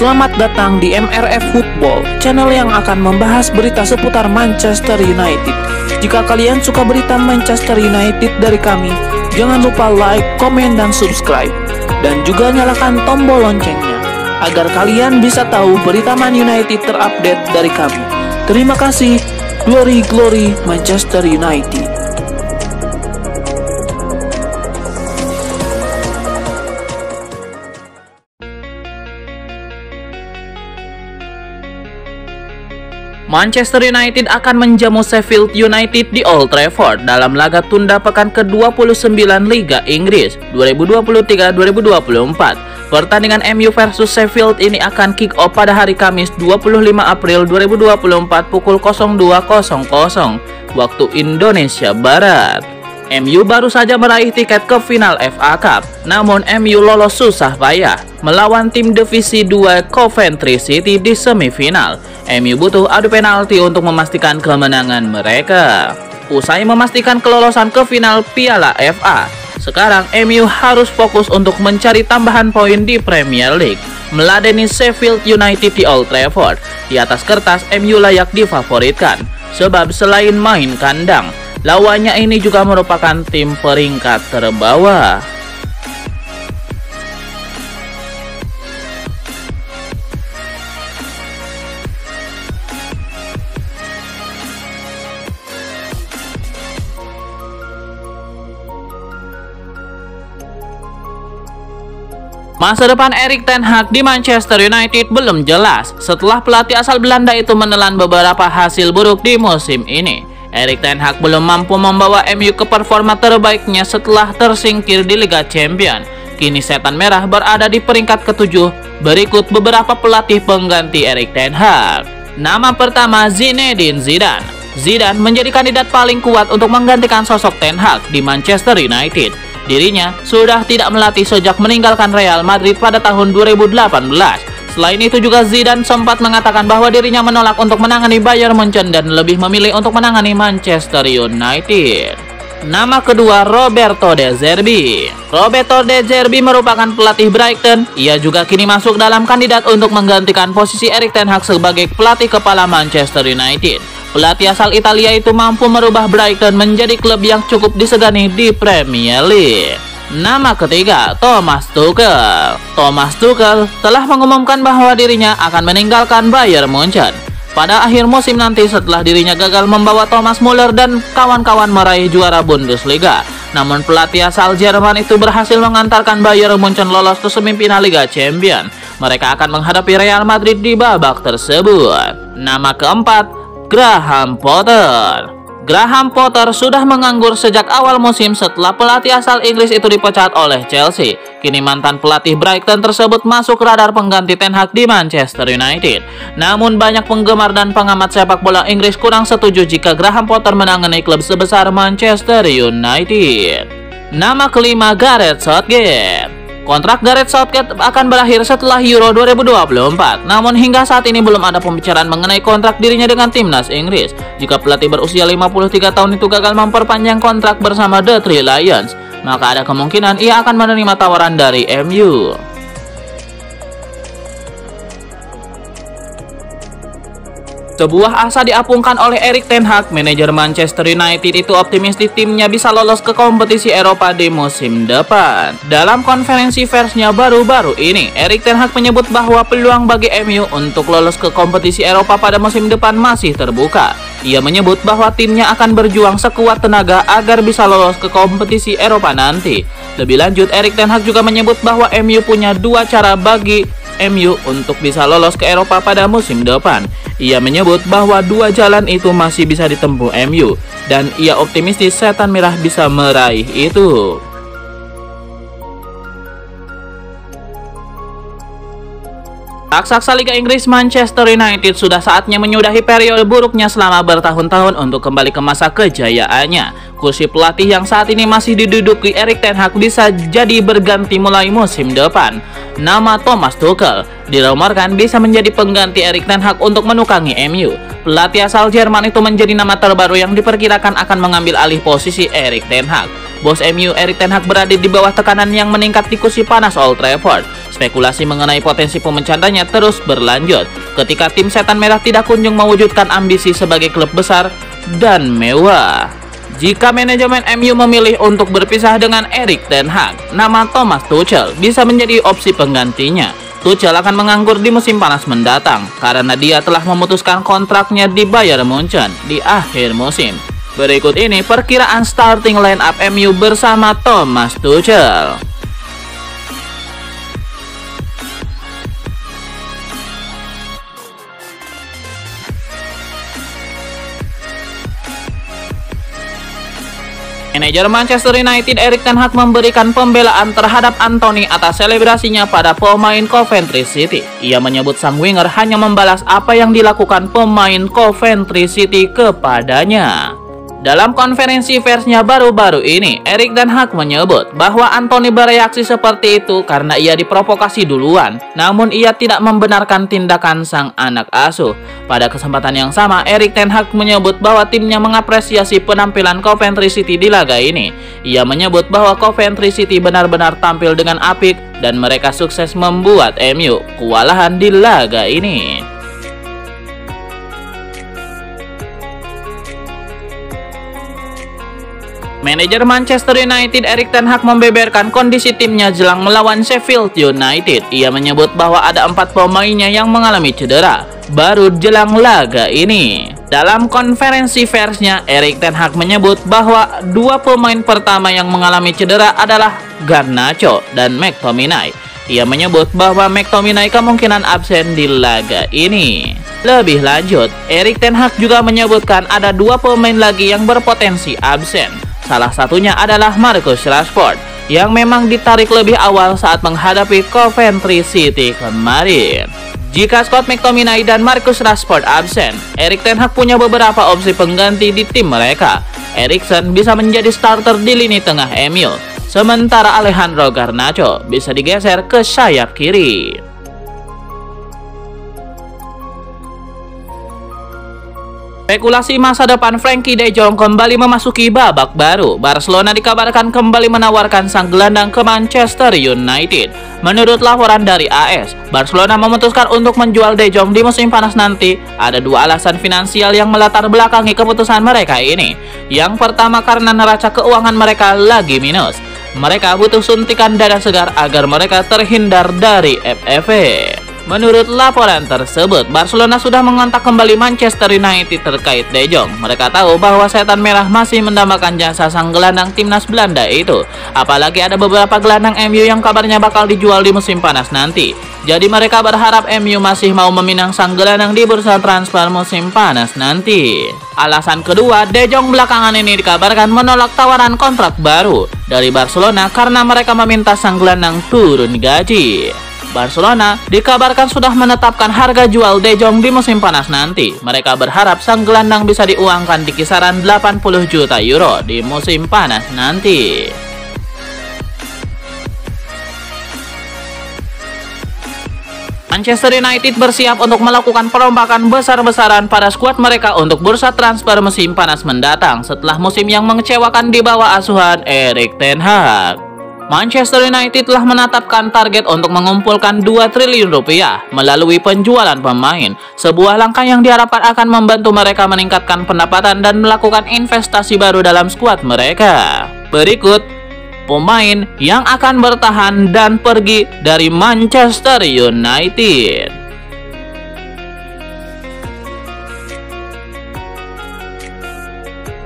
Selamat datang di MRF Football, channel yang akan membahas berita seputar Manchester United. Jika kalian suka berita Manchester United dari kami, jangan lupa like, komen, dan subscribe. Dan juga nyalakan tombol loncengnya, agar kalian bisa tahu berita Man United terupdate dari kami. Terima kasih. Glory, glory Manchester United. Manchester United akan menjamu Sheffield United di Old Trafford dalam laga tunda pekan ke-29 Liga Inggris 2023-2024. Pertandingan MU versus Sheffield ini akan kick off pada hari Kamis 25 April 2024 pukul 02.00 waktu Indonesia Barat. MU baru saja meraih tiket ke final FA Cup, namun MU lolos susah payah melawan tim divisi 2 Coventry City di semifinal. MU butuh adu penalti untuk memastikan kemenangan mereka. Usai memastikan kelolosan ke final Piala FA, sekarang MU harus fokus untuk mencari tambahan poin di Premier League, meladeni Sheffield United di Old Trafford. Di atas kertas, MU layak difavoritkan, sebab selain main kandang, lawannya ini juga merupakan tim peringkat terbawah. Masa depan Erik ten Hag di Manchester United belum jelas setelah pelatih asal Belanda itu menelan beberapa hasil buruk di musim ini. Erik ten Hag belum mampu membawa MU ke performa terbaiknya setelah tersingkir di Liga Champions. Kini Setan Merah berada di peringkat ke-7, berikut beberapa pelatih pengganti Erik ten Hag. Nama pertama, Zinedine Zidane. Zidane menjadi kandidat paling kuat untuk menggantikan sosok ten Hag di Manchester United. Dirinya sudah tidak melatih sejak meninggalkan Real Madrid pada tahun 2018. Selain itu juga Zidane sempat mengatakan bahwa dirinya menolak untuk menangani Bayern Munchen dan lebih memilih untuk menangani Manchester United. Nama kedua, Roberto De Zerbi. Roberto De Zerbi merupakan pelatih Brighton. Ia juga kini masuk dalam kandidat untuk menggantikan posisi Erik ten Hag sebagai pelatih kepala Manchester United. Pelatih asal Italia itu mampu merubah Brighton menjadi klub yang cukup disegani di Premier League. Nama ketiga, Thomas Tuchel. Thomas Tuchel telah mengumumkan bahwa dirinya akan meninggalkan Bayern Munchen pada akhir musim nanti setelah dirinya gagal membawa Thomas Müller dan kawan-kawan meraih juara Bundesliga. Namun pelatih asal Jerman itu berhasil mengantarkan Bayern Munchen lolos ke semifinal Liga Champions. Mereka akan menghadapi Real Madrid di babak tersebut. Nama keempat, Graham Potter. Graham Potter sudah menganggur sejak awal musim setelah pelatih asal Inggris itu dipecat oleh Chelsea. Kini mantan pelatih Brighton tersebut masuk radar pengganti ten Hag di Manchester United. Namun banyak penggemar dan pengamat sepak bola Inggris kurang setuju jika Graham Potter menangani klub sebesar Manchester United. Nama kelima, Gareth Southgate. Kontrak Gareth Southgate akan berakhir setelah Euro 2024. Namun hingga saat ini belum ada pembicaraan mengenai kontrak dirinya dengan timnas Inggris. Jika pelatih berusia 53 tahun itu gagal memperpanjang kontrak bersama The Three Lions, maka ada kemungkinan ia akan menerima tawaran dari MU. Sebuah asa diapungkan oleh Erik ten Hag. Manajer Manchester United itu optimistis timnya bisa lolos ke kompetisi Eropa di musim depan. Dalam konferensi persnya baru-baru ini, Erik ten Hag menyebut bahwa peluang bagi MU untuk lolos ke kompetisi Eropa pada musim depan masih terbuka. Ia menyebut bahwa timnya akan berjuang sekuat tenaga agar bisa lolos ke kompetisi Eropa nanti. Lebih lanjut, Erik ten Hag juga menyebut bahwa MU punya dua cara bagi MU untuk bisa lolos ke Eropa pada musim depan. Ia menyebut bahwa dua jalan itu masih bisa ditempuh MU dan ia optimistis Setan Merah bisa meraih itu. Raksasa Liga Inggris Manchester United sudah saatnya menyudahi periode buruknya selama bertahun-tahun untuk kembali ke masa kejayaannya. Kursi pelatih yang saat ini masih diduduki Erik ten Hag bisa jadi berganti mulai musim depan. Nama Thomas Tuchel dirumorkan bisa menjadi pengganti Erik ten Hag untuk menukangi MU. Pelatih asal Jerman itu menjadi nama terbaru yang diperkirakan akan mengambil alih posisi Erik ten Hag. bos MU Erik ten Hag berada di bawah tekanan yang meningkat di kursi panas Old Trafford. Spekulasi mengenai potensi pemecantannya terus berlanjut ketika tim setan merah tidak kunjung mewujudkan ambisi sebagai klub besar dan mewah. Jika manajemen MU memilih untuk berpisah dengan Erik ten Hag, nama Thomas Tuchel bisa menjadi opsi penggantinya. Tuchel akan menganggur di musim panas mendatang karena dia telah memutuskan kontraknya di Bayern Munchen di akhir musim. Berikut ini perkiraan starting line up MU bersama Thomas Tuchel. Manajer Manchester United Erik ten Hag memberikan pembelaan terhadap Anthony atas selebrasinya pada pemain Coventry City. Ia menyebut sang winger hanya membalas apa yang dilakukan pemain Coventry City kepadanya. Dalam konferensi persnya baru-baru ini, Erik ten Hag menyebut bahwa Anthony bereaksi seperti itu karena ia diprovokasi duluan, namun ia tidak membenarkan tindakan sang anak asuh. Pada kesempatan yang sama, Erik ten Hag menyebut bahwa timnya mengapresiasi penampilan Coventry City di laga ini. Ia menyebut bahwa Coventry City benar-benar tampil dengan apik dan mereka sukses membuat MU kewalahan di laga ini. Manajer Manchester United Erik ten Hag membeberkan kondisi timnya jelang melawan Sheffield United. Ia menyebut bahwa ada 4 pemainnya yang mengalami cedera baru jelang laga ini. Dalam konferensi persnya, Erik ten Hag menyebut bahwa 2 pemain pertama yang mengalami cedera adalah Garnacho dan McTominay. Ia menyebut bahwa McTominay kemungkinan absen di laga ini. Lebih lanjut, Erik ten Hag juga menyebutkan ada 2 pemain lagi yang berpotensi absen. Salah satunya adalah Marcus Rashford yang memang ditarik lebih awal saat menghadapi Coventry City kemarin. Jika Scott McTominay dan Marcus Rashford absen, Erik ten Hag punya beberapa opsi pengganti di tim mereka. Eriksen bisa menjadi starter di lini tengah MU, sementara Alejandro Garnacho bisa digeser ke sayap kiri. Spekulasi masa depan Frenkie de Jong kembali memasuki babak baru. Barcelona dikabarkan kembali menawarkan sang gelandang ke Manchester United. Menurut laporan dari AS, Barcelona memutuskan untuk menjual de Jong di musim panas nanti. Ada 2 alasan finansial yang melatar belakangi keputusan mereka ini. Yang pertama karena neraca keuangan mereka lagi minus. Mereka butuh suntikan dana segar agar mereka terhindar dari FFP. Menurut laporan tersebut, Barcelona sudah mengontak kembali Manchester United terkait De Jong. Mereka tahu bahwa setan merah masih mendambakan jasa sang gelandang timnas Belanda itu. Apalagi ada beberapa gelandang MU yang kabarnya bakal dijual di musim panas nanti. Jadi mereka berharap MU masih mau meminang sang gelandang di bursa transfer musim panas nanti. Alasan kedua, De Jong belakangan ini dikabarkan menolak tawaran kontrak baru dari Barcelona karena mereka meminta sang gelandang turun gaji. Barcelona dikabarkan sudah menetapkan harga jual De Jong di musim panas nanti. Mereka berharap sang gelandang bisa diuangkan di kisaran 80 juta euro di musim panas nanti. Manchester United bersiap untuk melakukan perombakan besar-besaran pada skuad mereka untuk bursa transfer musim panas mendatang setelah musim yang mengecewakan di bawah asuhan Erik ten Hag. Manchester United telah menetapkan target untuk mengumpulkan 2 triliun rupiah melalui penjualan pemain, sebuah langkah yang diharapkan akan membantu mereka meningkatkan pendapatan dan melakukan investasi baru dalam skuad mereka. Berikut pemain yang akan bertahan dan pergi dari Manchester United.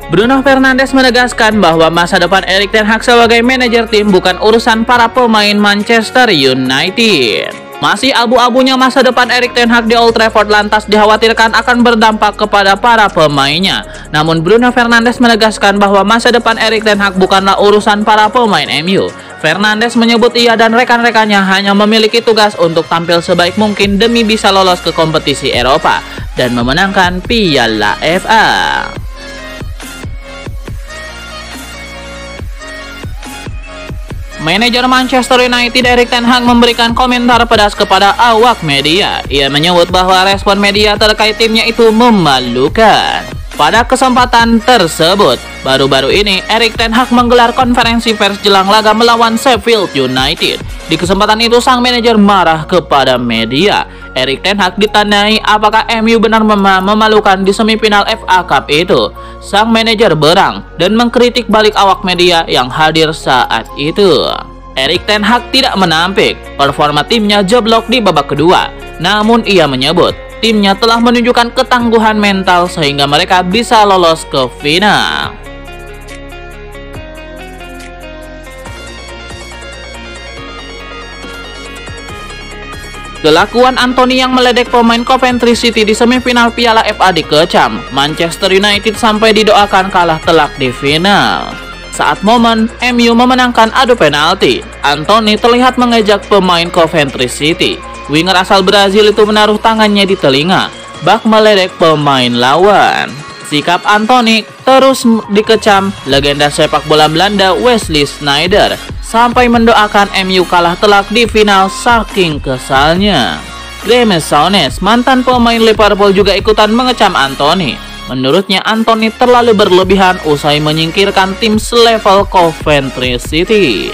Bruno Fernandes menegaskan bahwa masa depan Erik ten Hag sebagai manajer tim bukan urusan para pemain Manchester United. Masih abu-abunya masa depan Erik ten Hag di Old Trafford lantas dikhawatirkan akan berdampak kepada para pemainnya. Namun Bruno Fernandes menegaskan bahwa masa depan Erik ten Hag bukanlah urusan para pemain MU. Fernandes menyebut ia dan rekan-rekannya hanya memiliki tugas untuk tampil sebaik mungkin demi bisa lolos ke kompetisi Eropa dan memenangkan Piala FA. Manajer Manchester United Erik ten Hag memberikan komentar pedas kepada awak media. Ia menyebut bahwa respon media terkait timnya itu memalukan. Pada kesempatan tersebut, baru-baru ini Erik ten Hag menggelar konferensi pers jelang laga melawan Sheffield United. Di kesempatan itu sang manajer marah kepada media. Erik ten Hag ditanyai apakah MU benar memalukan di semifinal FA Cup itu. Sang manajer berang dan mengkritik balik awak media yang hadir saat itu. Erik ten Hag tidak menampik performa timnya jeblok di babak kedua. Namun ia menyebut timnya telah menunjukkan ketangguhan mental sehingga mereka bisa lolos ke final. Kelakuan Anthony yang meledek pemain Coventry City di semifinal Piala FA dikecam. Manchester United sampai didoakan kalah telak di final. Saat momen MU memenangkan adu penalti, Anthony terlihat mengejek pemain Coventry City. Winger asal Brazil itu menaruh tangannya di telinga, bak meledek pemain lawan. Sikap Anthony terus dikecam legenda sepak bola Belanda Wesley Sneijder sampai mendoakan MU kalah telak di final saking kesalnya. Graeme Souness, mantan pemain Liverpool, juga ikutan mengecam Anthony. Menurutnya Anthony terlalu berlebihan usai menyingkirkan tim selevel Coventry City.